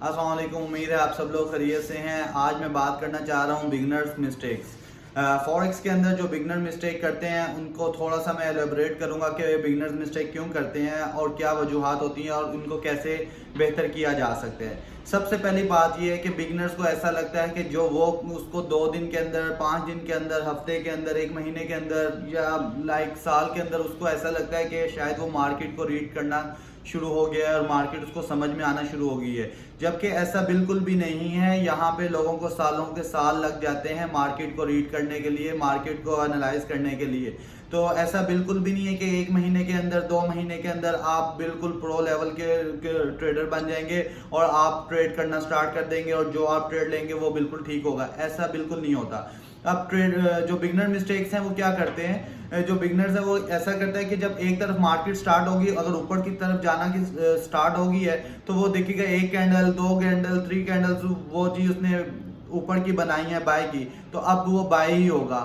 अस्सलाम वालेकुम। उम्मीद है आप सब लोग खैरियत से हैं। आज मैं बात करना चाह रहा हूँ बिगनर्स मिस्टेक्स। फॉरेक्स के अंदर जो बिगनर मिस्टेक करते हैं उनको थोड़ा सा मैं एलेबरेट करूंगा कि बिगनर्स मिस्टेक क्यों करते हैं और क्या वजूहात होती हैं और उनको कैसे बेहतर किया जा सकता है। सबसे पहली बात यह है कि बिगनर्स को ऐसा लगता है कि जो वो उसको 2 दिन के अंदर, 5 दिन के अंदर, हफ्ते के अंदर, 1 महीने के अंदर या साल के अंदर उसको ऐसा लगता है कि शायद वो मार्केट को रीड करना शुरू हो गया है और मार्केट उसको समझ में आना शुरू हो गई है, जबकि ऐसा बिल्कुल भी नहीं है। यहाँ पे लोगों को सालों के साल लग जाते हैं मार्केट को रीड करने के लिए, मार्केट को एनालाइज करने के लिए। तो ऐसा बिल्कुल भी नहीं है कि 1 महीने के अंदर, 2 महीने के अंदर आप बिल्कुल प्रो लेवल के ट्रेडर बन जाएंगे और आप ट्रेड करना स्टार्ट कर देंगे और जो आप ट्रेड लेंगे वो बिल्कुल ठीक होगा। ऐसा बिल्कुल नहीं होता। अब ट्रेड जो बिगनर मिस्टेक्स हैं वो क्या करते हैं, जो बिगनर्स है वो ऐसा करता है कि जब एक तरफ मार्केट स्टार्ट होगी, अगर ऊपर की तरफ जाना की स्टार्ट होगी है तो वो देखिएगा 1 कैंडल, 2 कैंडल, 3 कैंडल्स वो जी उसने ऊपर की बनाई है बाय की, तो अब वो बाय ही होगा।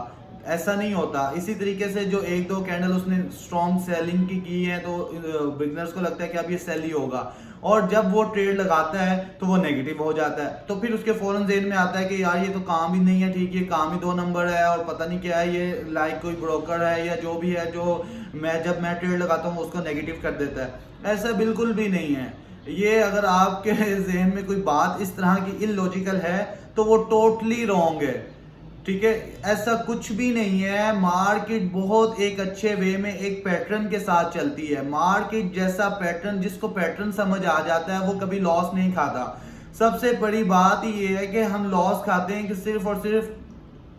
ऐसा नहीं होता। इसी तरीके से जो 1-2 कैंडल उसने स्ट्रॉन्ग सेलिंग की है तो बिगनर्स को लगता है कि अब ये सेल ही होगा, और जब वो ट्रेड लगाता है तो वो नेगेटिव हो जाता है। तो फिर उसके फौरन ज़हन में आता है कि यार ये तो काम ही नहीं है, ठीक, ये काम ही 2 नंबर है और पता नहीं क्या है, ये कोई ब्रोकर है या जो भी है, जो जब मैं ट्रेड लगाता हूँ उसको नेगेटिव कर देता है। ऐसा बिल्कुल भी नहीं है। ये अगर आपके जहन में कोई बात इस तरह की इलॉजिकल है तो वो टोटली रॉन्ग है, ठीक है। ऐसा कुछ भी नहीं है। मार्केट बहुत एक अच्छे वे में एक पैटर्न के साथ चलती है। मार्केट जैसा पैटर्न, जिसको पैटर्न समझ आ जाता है वो कभी लॉस नहीं खाता। सबसे बड़ी बात ये है कि हम लॉस खाते हैं कि सिर्फ और सिर्फ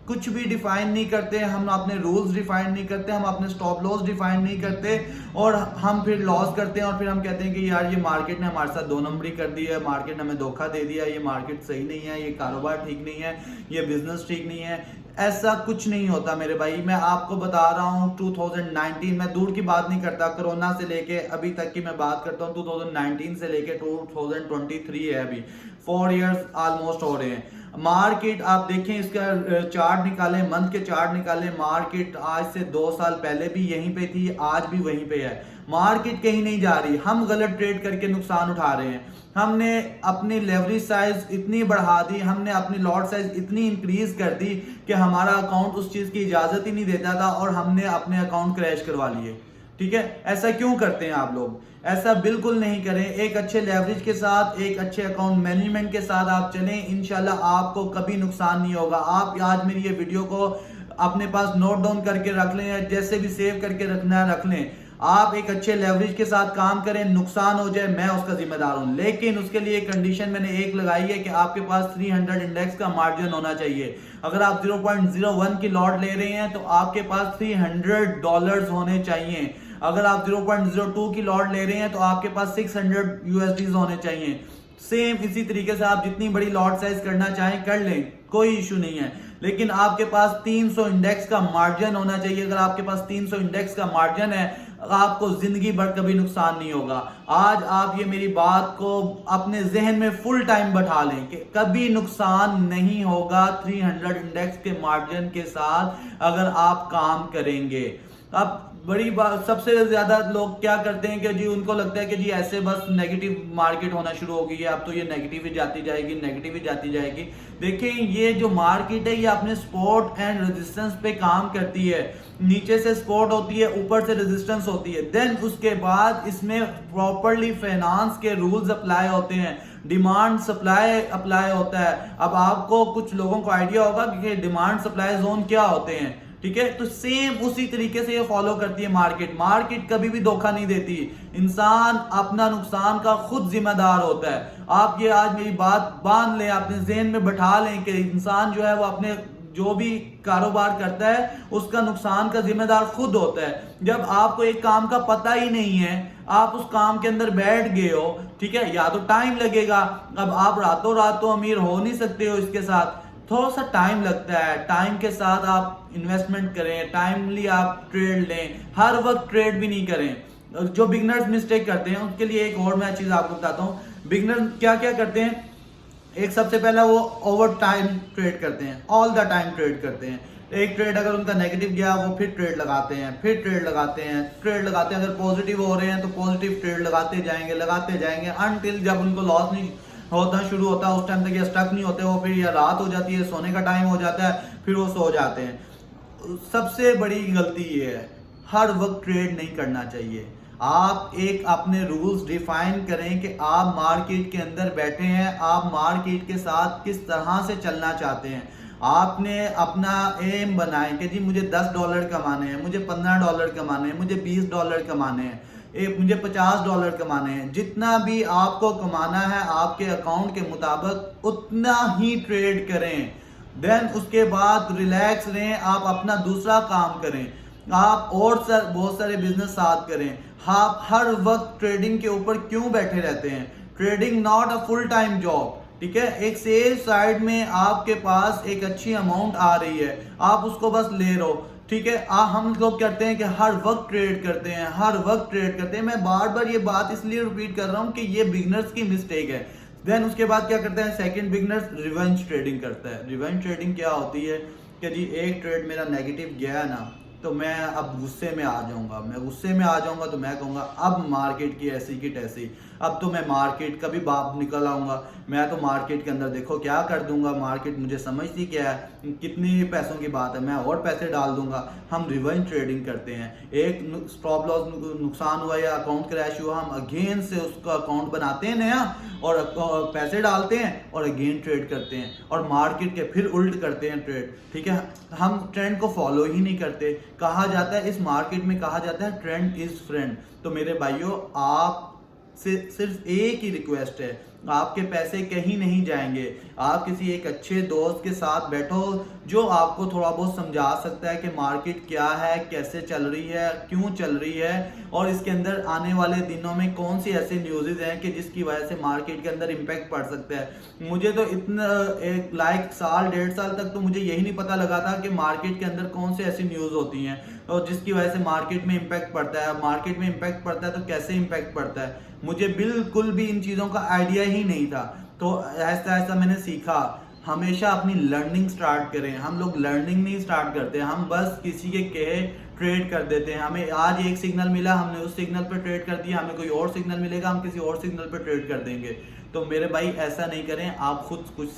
कुछ भी डिफाइन नहीं करते, हम अपने रूल्स डिफाइन नहीं करते, हम अपने स्टॉप लॉस डिफाइन नहीं करते और हम फिर लॉस करते हैं और फिर हम कहते हैं कि यार ये मार्केट ने हमारे साथ 2 नंबरी कर दी है, मार्केट ने हमें धोखा दे दिया, ये मार्केट सही नहीं है, ये कारोबार ठीक नहीं है, ये बिजनेस ठीक नहीं है। ऐसा कुछ नहीं होता मेरे भाई। मैं आपको बता रहा हूँ 2019, मैं दूर की बात नहीं करता, कोरोना से लेके अभी तक की मैं बात करता हूँ। 2019 से लेके 2023 है, अभी 4 इयर्स ऑलमोस्ट हो रहे हैं। मार्केट आप देखें, इसका चार्ट निकालें, मंथ के चार्ट निकालें, मार्केट आज से 2 साल पहले भी यहीं पे थी, आज भी वहीं पे है। मार्केट कहीं नहीं जा रही। हम गलत ट्रेड करके नुकसान उठा रहे हैं। हमने अपनी लेवरेज साइज इतनी बढ़ा दी, हमने अपनी लॉट साइज इतनी इंक्रीज कर दी कि हमारा अकाउंट उस चीज की इजाजत ही नहीं देता था और हमने अपने अकाउंट क्रैश करवा लिए, ठीक है। ऐसा क्यों करते हैं आप लोग? ऐसा बिल्कुल नहीं करें। एक अच्छे लेवरेज के साथ, एक अच्छे अकाउंट मैनेजमेंट के साथ आप चलें, इंशाल्लाह आपको कभी नुकसान नहीं होगा। आप आज मेरी ये वीडियो को अपने पास नोट डाउन करके रख लें या जैसे भी सेव करके रखना है रख लें। आप एक अच्छे लेवरेज के साथ काम करें, नुकसान हो जाए मैं उसका जिम्मेदार हूं, लेकिन उसके लिए कंडीशन मैंने एक लगाई है कि आपके पास 300 इंडेक्स का मार्जिन होना चाहिए। अगर आप 0.01 की लॉट ले रहे हैं तो आपके पास $300 होने चाहिए। अगर आप 0.02 की लॉट ले रहे हैं तो आपके पास 600 USD होने चाहिए। सेम इसी तरीके से आप जितनी बड़ी लॉट साइज करना चाहें कर लें, कोई इशू नहीं है, लेकिन आपके पास 300 इंडेक्स का मार्जिन होना चाहिए। अगर आपके पास 300 इंडेक्स का मार्जिन है, आपको जिंदगी भर कभी नुकसान नहीं होगा। आज आप ये मेरी बात को अपने जहन में फुल टाइम बैठा लें कि कभी नुकसान नहीं होगा 300 इंडेक्स के मार्जिन के साथ अगर आप काम करेंगे। अब बड़ी बात, सबसे ज्यादा लोग क्या करते हैं कि जी उनको लगता है कि जी ऐसे बस नेगेटिव मार्केट होना शुरू हो गई है, अब तो ये नेगेटिव ही जाती जाएगी, नेगेटिव ही जाती जाएगी। देखिए ये जो मार्केट है ये अपने सपोर्ट एंड रेजिस्टेंस पे काम करती है। नीचे से सपोर्ट होती है, ऊपर से रेजिस्टेंस होती है, देन उसके बाद इसमें प्रॉपरली फाइनेंस के रूल्स अप्लाई होते हैं, डिमांड सप्लाई अप्लाई होता है। अब आपको कुछ लोगों को आइडिया होगा कि डिमांड सप्लाई जोन क्या होते हैं, ठीक है। तो सेम उसी तरीके से ये फॉलो करती है मार्केट। मार्केट कभी भी धोखा नहीं देती। इंसान अपना नुकसान का खुद जिम्मेदार होता है। आप ये आज मेरी बात बांध लें, अपने जहन में बैठा लें कि इंसान जो है वो अपने जो भी कारोबार करता है उसका नुकसान का जिम्मेदार खुद होता है। जब आपको एक काम का पता ही नहीं है, आप उस काम के अंदर बैठ गए हो, ठीक है, या तो टाइम लगेगा। अब आप रातों रात तो अमीर हो नहीं सकते हो, इसके साथ थोड़ा सा टाइम लगता है। टाइम के साथ आप इन्वेस्टमेंट करें, टाइमली आप ट्रेड लें, हर वक्त ट्रेड भी नहीं करें। जो बिगनर्स मिस्टेक करते हैं उसके लिए एक और मैं चीज आपको बताता हूँ। बिगनर क्या क्या करते हैं, एक सबसे पहला वो ओवर टाइम ट्रेड करते हैं, ऑल द टाइम ट्रेड करते हैं। एक ट्रेड अगर उनका नेगेटिव गया वो फिर ट्रेड लगाते हैं, फिर ट्रेड लगाते हैं, ट्रेड लगाते हैं। अगर पॉजिटिव हो रहे हैं तो पॉजिटिव ट्रेड लगाते जाएंगे अनटिल जब उनको लॉस नहीं होना शुरू होता है, उस टाइम तक ये स्टक नहीं होते, वो फिर या रात हो जाती है, सोने का टाइम हो जाता है, फिर वो सो जाते हैं। सबसे बड़ी गलती ये है, हर वक्त ट्रेड नहीं करना चाहिए। आप एक अपने रूल्स डिफाइन करें कि आप मार्केट के अंदर बैठे हैं, आप मार्केट के साथ किस तरह से चलना चाहते हैं। आपने अपना एम बनाएं कि जी मुझे $10 कमाने हैं, मुझे $15 कमाने हैं, मुझे $20 कमाने हैं, मुझे $50 कमाने हैं। जितना भी आपको कमाना है आपके अकाउंट के मुताबिक उतना ही ट्रेड करें। देन उसके बाद रिलैक्स रहें, आप अपना दूसरा काम करें, आप और बहुत सारे बिजनेस साथ करें। आप हर वक्त ट्रेडिंग के ऊपर क्यों बैठे रहते हैं? Trading not a full time job, ठीक है। एक सेल साइड में आपके पास एक अच्छी अमाउंट आ रही है, आप उसको बस ले रहो, ठीक है। हम लोग करते हैं कि हर वक्त ट्रेड करते हैं, हर वक्त ट्रेड करते हैं। मैं बार बार ये बात इसलिए रिपीट कर रहा हूं कि ये बिगनर्स की मिस्टेक है। देन उसके बाद क्या करते हैं सेकंड बिगनर्स, रिवेंज ट्रेडिंग करता है। रिवेंज ट्रेडिंग क्या होती है कि जी एक ट्रेड मेरा नेगेटिव गया ना, तो मैं अब गुस्से में आ जाऊंगा, तो मैं कहूंगा अब मार्केट की ऐसी की तैसी, अब तो मैं मार्केट का भी बाप निकल आऊंगा, मैं तो मार्केट के अंदर देखो क्या कर दूंगा, मार्केट मुझे समझती क्या है, कितनी पैसों की बात है, मैं और पैसे डाल दूंगा। हम रिवेंज ट्रेडिंग करते हैं। एक स्टॉप लॉस नुकसान हुआ या अकाउंट क्रैश हुआ, हम अगेन से उसका अकाउंट बनाते हैं नया और पैसे डालते हैं और अगेन ट्रेड करते हैं और मार्केट के फिर उल्ट करते हैं ट्रेड, ठीक है। हम ट्रेंड को फॉलो ही नहीं करते। कहा जाता है इस मार्केट में, कहा जाता है ट्रेंड इज फ्रेंड। तो मेरे भाइयों, आप से सिर्फ एक ही रिक्वेस्ट है, आपके पैसे कहीं नहीं जाएंगे। आप किसी एक अच्छे दोस्त के साथ बैठो जो आपको थोड़ा बहुत समझा सकता है कि मार्केट क्या है, कैसे चल रही है, क्यों चल रही है और इसके अंदर आने वाले दिनों में कौन सी ऐसे न्यूज़ हैं कि जिसकी वजह से मार्केट के अंदर इम्पैक्ट पड़ सकता है। मुझे तो इतना एक साल 1.5 साल तक तो मुझे यही नहीं पता लगा था कि मार्केट के अंदर कौन सी ऐसी न्यूज़ होती हैं और जिसकी वजह से मार्केट में इम्पैक्ट पड़ता है। मार्केट में इम्पैक्ट पड़ता है तो कैसे इम्पैक्ट पड़ता है, मुझे बिल्कुल भी इन चीज़ों का आइडिया ही नहीं था। तो ऐसा ऐसा मैंने सीखा। हमेशा अपनी लर्निंग स्टार्ट करें। हम लोग लर्निंग नहीं स्टार्ट करते, हम बस किसी के कहे ट्रेड कर देते हैं। हमें आज एक सिग्नल मिला, हमने उस सिग्नल पर ट्रेड कर दिया, हमें कोई और सिग्नल मिलेगा, हम किसी और सिग्नल पर ट्रेड कर देंगे। तो मेरे भाई ऐसा नहीं करें, आप खुद कुछ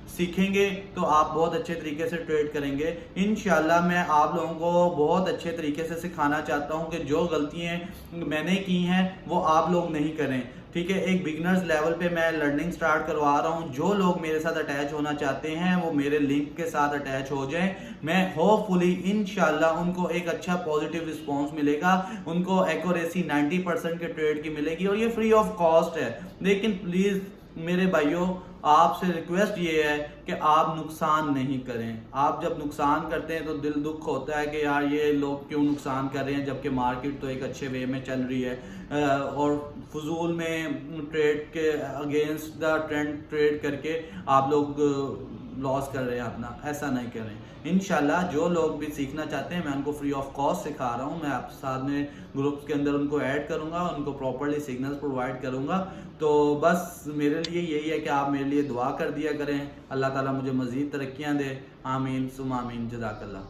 सीखेंगे तो आप बहुत अच्छे तरीके से ट्रेड करेंगे। इंशाल्लाह मैं आप लोगों को बहुत अच्छे तरीके से सिखाना चाहता हूं कि जो गलतियां मैंने की हैं वो आप लोग नहीं करें, ठीक है। एक बिगनर्स लेवल पे मैं लर्निंग स्टार्ट करवा रहा हूं। जो लोग मेरे साथ अटैच होना चाहते हैं वो मेरे लिंक के साथ अटैच हो जाएं। मैं होपफुली इंशाल्लाह उनको एक अच्छा पॉजिटिव रिस्पांस मिलेगा, उनको एक्यूरेसी 90% के ट्रेड की मिलेगी और ये फ्री ऑफ कॉस्ट है। लेकिन प्लीज़ मेरे भाइयों, आपसे रिक्वेस्ट ये है कि आप नुकसान नहीं करें। आप जब नुकसान करते हैं तो दिल दुख होता है कि यार ये लोग क्यों नुकसान कर रहे हैं जबकि मार्केट तो एक अच्छे वे में चल रही है और फजूल में ट्रेड के अगेंस्ट द ट्रेंड ट्रेड करके आप लोग लॉस कर रहे हैं अपना। ऐसा नहीं करें। इंशाल्लाह जो लोग भी सीखना चाहते हैं मैं उनको फ्री ऑफ कॉस्ट सिखा रहा हूँ। मैं आप साथ में ग्रुप्स के अंदर उनको ऐड करूँगा, उनको प्रॉपरली सिग्नल्स प्रोवाइड करूँगा। तो बस मेरे लिए यही है कि आप मेरे लिए दुआ कर दिया करें। अल्लाह ताला मुझे मज़ीद तरक्कियाँ दे। आमीन सुम आमीन। जज़ाकल्लाह।